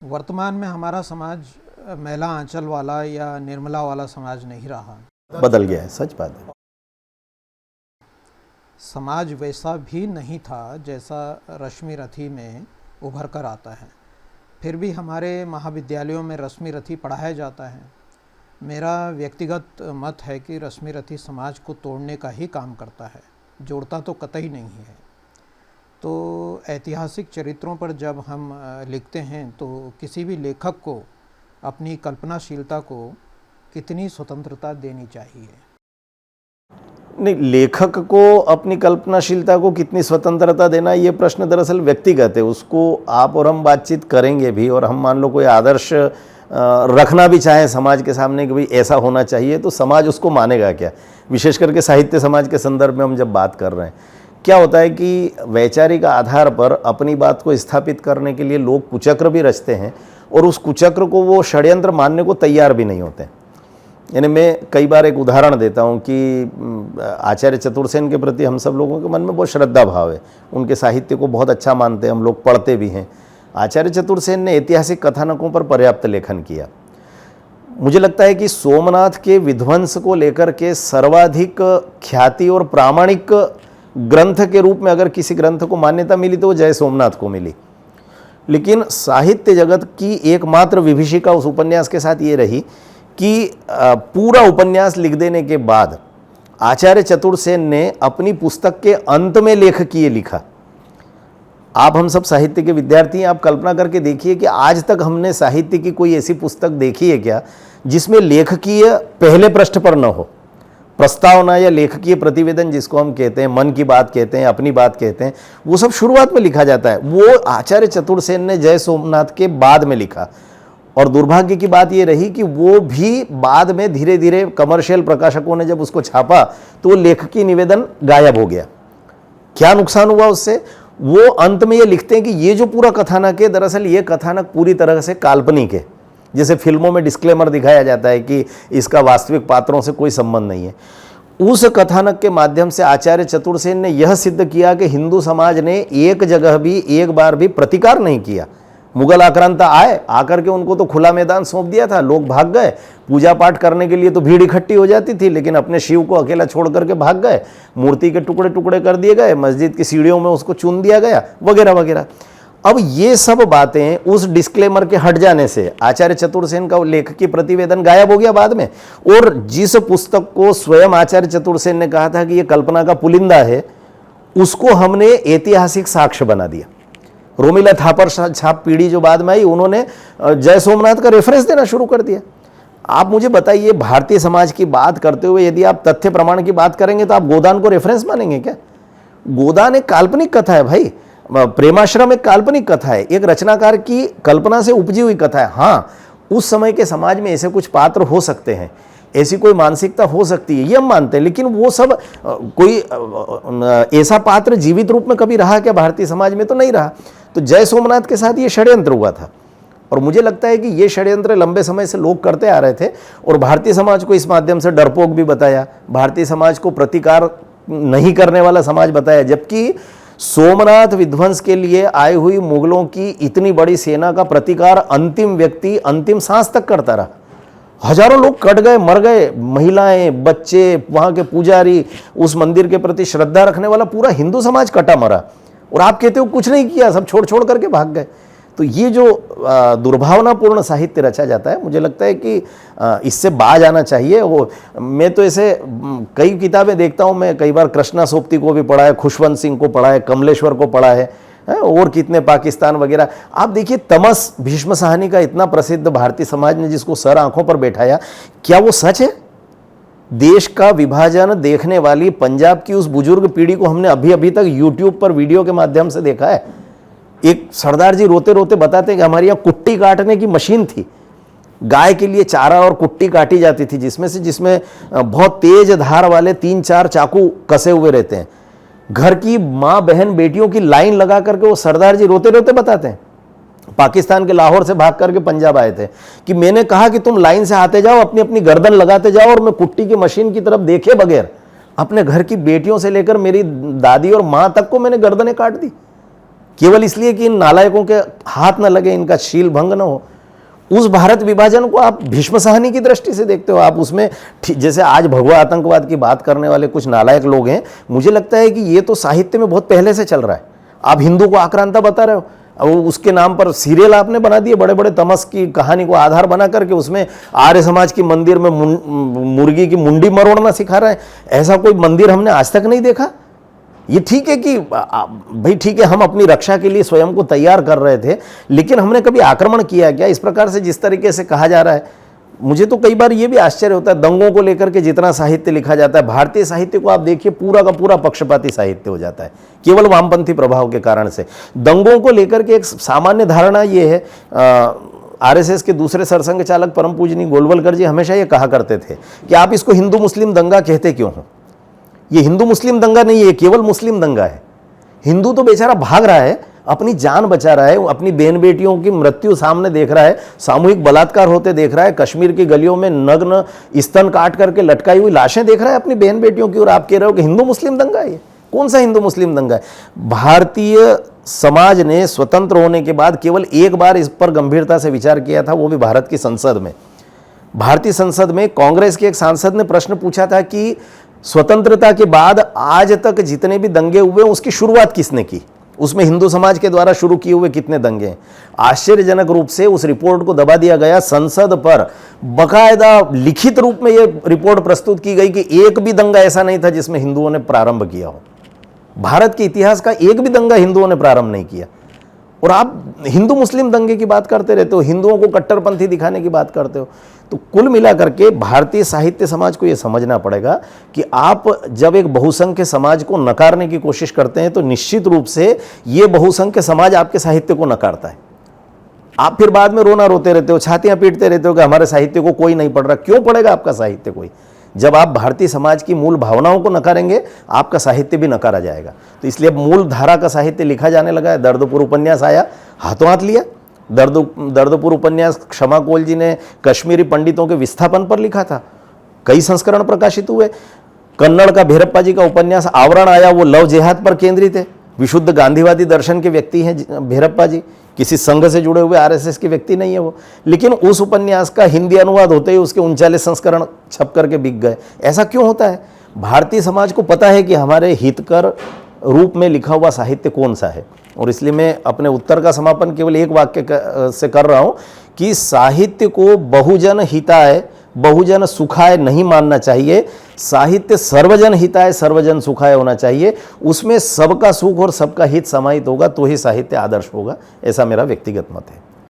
वर्तमान में हमारा समाज महिला आंचल वाला या निर्मला वाला समाज नहीं रहा। बदल गया है, सच बात है। समाज वैसा भी नहीं था जैसा रश्मि रथी में उभर कर आता है। फिर भी हमारे महाविद्यालयों में रश्मि रथी पढ़ाया जाता है। मेरा व्यक्तिगत मत है कि रश्मि रथी समाज को तोड़ने का ही काम करता है, जोड़ता तो कतई नहीं है। तो ऐतिहासिक चरित्रों पर जब हम लिखते हैं तो किसी भी लेखक को अपनी कल्पनाशीलता को कितनी स्वतंत्रता देनी चाहिए? नहीं, लेखक को अपनी कल्पनाशीलता को कितनी स्वतंत्रता देना, ये प्रश्न दरअसल व्यक्तिगत है। उसको आप और हम बातचीत करेंगे भी, और हम मान लो कोई आदर्श रखना भी चाहें समाज के सामने कि भाई ऐसा होना चाहिए, तो समाज उसको मानेगा क्या? विशेष करके साहित्य समाज के संदर्भ में हम जब बात कर रहे हैं, क्या होता है कि वैचारिक आधार पर अपनी बात को स्थापित करने के लिए लोग कुचक्र भी रचते हैं, और उस कुचक्र को वो षड्यंत्र मानने को तैयार भी नहीं होते। यानी मैं कई बार एक उदाहरण देता हूँ कि आचार्य चतुर्सेन के प्रति हम सब लोगों के मन में बहुत श्रद्धा भाव है, उनके साहित्य को बहुत अच्छा मानते हैं, हम लोग पढ़ते भी हैं। आचार्य चतुर्सेन ने ऐतिहासिक कथानकों पर पर्याप्त लेखन किया। मुझे लगता है कि सोमनाथ के विध्वंस को लेकर के सर्वाधिक ख्याति और प्रामाणिक ग्रंथ के रूप में अगर किसी ग्रंथ को मान्यता मिली तो वो जय सोमनाथ को मिली। लेकिन साहित्य जगत की एकमात्र विभीषिका उस उपन्यास के साथ ये रही कि पूरा उपन्यास लिख देने के बाद आचार्य चतुर्सेन ने अपनी पुस्तक के अंत में लेखकीय लिखा। आप हम सब साहित्य के विद्यार्थी हैं, आप कल्पना करके देखिए कि आज तक हमने साहित्य की कोई ऐसी पुस्तक देखी है क्या जिसमें लेखकीय पहले पृष्ठ पर न हो? प्रस्तावना या लेखकीय प्रतिवेदन जिसको हम कहते हैं, मन की बात कहते हैं, अपनी बात कहते हैं, वो सब शुरुआत में लिखा जाता है। वो आचार्य चतुर्सेन ने जय सोमनाथ के बाद में लिखा, और दुर्भाग्य की बात ये रही कि वो भी बाद में धीरे धीरे कमर्शियल प्रकाशकों ने जब उसको छापा तो वो लेखकीय निवेदन गायब हो गया। क्या नुकसान हुआ उससे? वो अंत में ये लिखते हैं कि ये जो पूरा कथानक है, दरअसल ये कथानक पूरी तरह से काल्पनिक है। जैसे फिल्मों में डिस्क्लेमर दिखाया जाता है कि इसका वास्तविक पात्रों से कोई संबंध नहीं है। उस कथानक के माध्यम से आचार्य चतुर्सेन ने यह सिद्ध किया कि हिंदू समाज ने एक जगह भी एक बार भी प्रतिकार नहीं किया। मुगल आक्रांता आए, आकर के उनको तो खुला मैदान सौंप दिया था, लोग भाग गए। पूजा पाठ करने के लिए तो भीड़ इकट्ठी हो जाती थी, लेकिन अपने शिव को अकेला छोड़ करके भाग गए। मूर्ति के टुकड़े टुकड़े कर दिए गए, मस्जिद की सीढ़ियों में उसको चुन दिया गया, वगैरह वगैरह। अब ये सब बातें उस डिस्क्लेमर के हट जाने से आचार्य चतुर्सेन का लेखकीय प्रतिवेदन गायब हो गया बाद में। और जिस पुस्तक को स्वयं आचार्य चतुर्सेन ने कहा था कि ये कल्पना का पुलिंदा है, उसको हमने ऐतिहासिक साक्ष्य बना दिया। रोमिला थापर छाप पीढ़ी जो बाद में आई, उन्होंने जय सोमनाथ का रेफरेंस देना शुरू कर दिया। आप मुझे बताइए, भारतीय समाज की बात करते हुए यदि आप तथ्य प्रमाण की बात करेंगे तो आप गोदान को रेफरेंस मानेंगे क्या? गोदान एक काल्पनिक कथा है भाई, प्रेमाश्रम एक काल्पनिक कथा है, एक रचनाकार की कल्पना से उपजी हुई कथा है। हाँ, उस समय के समाज में ऐसे कुछ पात्र हो सकते हैं, ऐसी कोई मानसिकता हो सकती है, ये हम मानते हैं। लेकिन वो सब कोई ऐसा पात्र जीवित रूप में कभी रहा क्या भारतीय समाज में? तो नहीं रहा। तो जय सोमनाथ के साथ ये षड्यंत्र हुआ था, और मुझे लगता है कि ये षड्यंत्र लंबे समय से लोग करते आ रहे थे, और भारतीय समाज को इस माध्यम से डरपोक भी बताया, भारतीय समाज को प्रतिकार नहीं करने वाला समाज बताया। जबकि सोमनाथ विध्वंस के लिए आई हुई मुगलों की इतनी बड़ी सेना का प्रतिकार अंतिम व्यक्ति अंतिम सांस तक करता रहा। हजारों लोग कट गए, मर गए, महिलाएं, बच्चे, वहां के पुजारी, उस मंदिर के प्रति श्रद्धा रखने वाला पूरा हिंदू समाज कटा मरा, और आप कहते हो कुछ नहीं किया, सब छोड़ छोड़ करके भाग गए। तो ये जो दुर्भावनापूर्ण साहित्य रचा जाता है, मुझे लगता है कि इससे बाज आना चाहिए। वो मैं तो ऐसे कई किताबें देखता हूँ, मैं कई बार कृष्णा सोप्ती को भी पढ़ा है, खुशवंत सिंह को पढ़ा है, कमलेश्वर को पढ़ा है, और कितने पाकिस्तान वगैरह। आप देखिए, तमस भीष्म साहनी का इतना प्रसिद्ध भारतीय समाज ने जिसको सर आंखों पर बैठाया, क्या वो सच है? देश का विभाजन देखने वाली पंजाब की उस बुजुर्ग पीढ़ी को हमने अभी अभी तक यूट्यूब पर वीडियो के माध्यम से देखा है। एक सरदार जी रोते रोते बताते हैं कि हमारे यहाँ कुट्टी काटने की मशीन थी, गाय के लिए चारा और कुट्टी काटी जाती थी, जिसमें बहुत तेज धार वाले 3-4 चाकू कसे हुए रहते हैं। घर की माँ बहन बेटियों की लाइन लगा करके वो सरदार जी रोते रोते बताते हैं, पाकिस्तान के लाहौर से भाग करके पंजाब आए थे, कि मैंने कहा कि तुम लाइन से आते जाओ, अपनी अपनी गर्दन लगाते जाओ, और मैं कुट्टी की मशीन की तरफ देखे बगैर अपने घर की बेटियों से लेकर मेरी दादी और माँ तक को मैंने गर्दनें काट दी। केवल इसलिए कि इन नालायकों के हाथ न लगे, इनका शील भंग न हो। उस भारत विभाजन को आप भीष्म सहनी की दृष्टि से देखते हो। आप उसमें जैसे आज भगवा आतंकवाद की बात करने वाले कुछ नालायक लोग हैं, मुझे लगता है कि ये तो साहित्य में बहुत पहले से चल रहा है। आप हिंदू को आक्रांता बता रहे हो, अब उसके नाम पर सीरियल आपने बना दिए, बड़े बड़े तमस की कहानी को आधार बना करके उसमें आर्य समाज की मंदिर में मुर्गी की मुंडी मरोड़ना सिखा रहे हैं। ऐसा कोई मंदिर हमने आज तक नहीं देखा। ये ठीक है कि भाई ठीक है, हम अपनी रक्षा के लिए स्वयं को तैयार कर रहे थे, लेकिन हमने कभी आक्रमण किया क्या? इस प्रकार से जिस तरीके से कहा जा रहा है, मुझे तो कई बार ये भी आश्चर्य होता है, दंगों को लेकर के जितना साहित्य लिखा जाता है, भारतीय साहित्य को आप देखिए पूरा का पूरा पक्षपाती साहित्य हो जाता है, केवल वामपंथी प्रभाव के कारण से। दंगों को लेकर के एक सामान्य धारणा ये है, आरएसएस के दूसरे सरसंघ चालक परम पूजनीय गोलवलकर जी हमेशा ये कहा करते थे कि आप इसको हिंदू मुस्लिम दंगा कहते क्यों हो? ये हिंदू मुस्लिम दंगा नहीं है, केवल मुस्लिम दंगा है। हिंदू तो बेचारा भाग रहा है, अपनी जान बचा रहा है, अपनी बहन बेटियों की मृत्यु सामने देख रहा है, सामूहिक बलात्कार होते देख रहा है, कश्मीर की गलियों में नग्न स्तन काट करके लटकाई हुई लाशें देख रहा है अपनी बहन बेटियों की, और आप कह रहे हो कि हिंदू मुस्लिम दंगा है? कौन सा हिंदू मुस्लिम दंगा है? भारतीय समाज ने स्वतंत्र होने के बाद केवल एक बार इस पर गंभीरता से विचार किया था, वो भी भारत की संसद में। भारतीय संसद में कांग्रेस के एक सांसद ने प्रश्न पूछा था कि स्वतंत्रता के बाद आज तक जितने भी दंगे हुए उसकी शुरुआत किसने की, उसमें हिंदू समाज के द्वारा शुरू किए हुए कितने दंगे हैं? आश्चर्यजनक रूप से उस रिपोर्ट को दबा दिया गया। संसद पर बकायदा लिखित रूप में यह रिपोर्ट प्रस्तुत की गई कि एक भी दंगा ऐसा नहीं था जिसमें हिंदुओं ने प्रारंभ किया हो। भारत के इतिहास का एक भी दंगा हिंदुओं ने प्रारंभ नहीं किया, और आप हिंदू मुस्लिम दंगे की बात करते रहते हो, हिंदुओं को कट्टरपंथी दिखाने की बात करते हो। तो कुल मिलाकर के भारतीय साहित्य समाज को यह समझना पड़ेगा कि आप जब एक बहुसंख्य समाज को नकारने की कोशिश करते हैं तो निश्चित रूप से यह बहुसंख्य समाज आपके साहित्य को नकारता है। आप फिर बाद में रोना रोते रहते हो, छातियां पीटते रहते हो कि हमारे साहित्य को कोई नहीं पढ़ रहा। क्यों पढ़ेगा आपका साहित्य कोई? जब आप भारतीय समाज की मूल भावनाओं को नकारेंगे, आपका साहित्य भी नकारा जाएगा। तो इसलिए अब मूल धारा का साहित्य लिखा जाने लगा है। दर्दपुर उपन्यास आया, हाथों हाथ लिया। दर्दपुर उपन्यास क्षमा कोल जी ने कश्मीरी पंडितों के विस्थापन पर लिखा था, कई संस्करण प्रकाशित हुए। कन्नड़ का भैरप्पा जी का उपन्यास आवरण आया, वो लव जिहाद पर केंद्रित है। विशुद्ध गांधीवादी दर्शन के व्यक्ति हैं भैरप्पा जी, किसी संघ से जुड़े हुए आरएसएस के व्यक्ति नहीं है वो। लेकिन उस उपन्यास का हिंदी अनुवाद होते ही उसके 39 संस्करण छप करके बिक गए। ऐसा क्यों होता है? भारतीय समाज को पता है कि हमारे हितकर रूप में लिखा हुआ साहित्य कौन सा है, और इसलिए मैं अपने उत्तर का समापन केवल एक वाक्य से कर रहा हूं कि साहित्य को बहुजन हिताय बहुजन सुखाय नहीं मानना चाहिए। साहित्य सर्वजन हिताय सर्वजन सुखाय होना चाहिए। उसमें सबका सुख और सबका हित समाहित होगा तो ही साहित्य आदर्श होगा। ऐसा मेरा व्यक्तिगत मत है।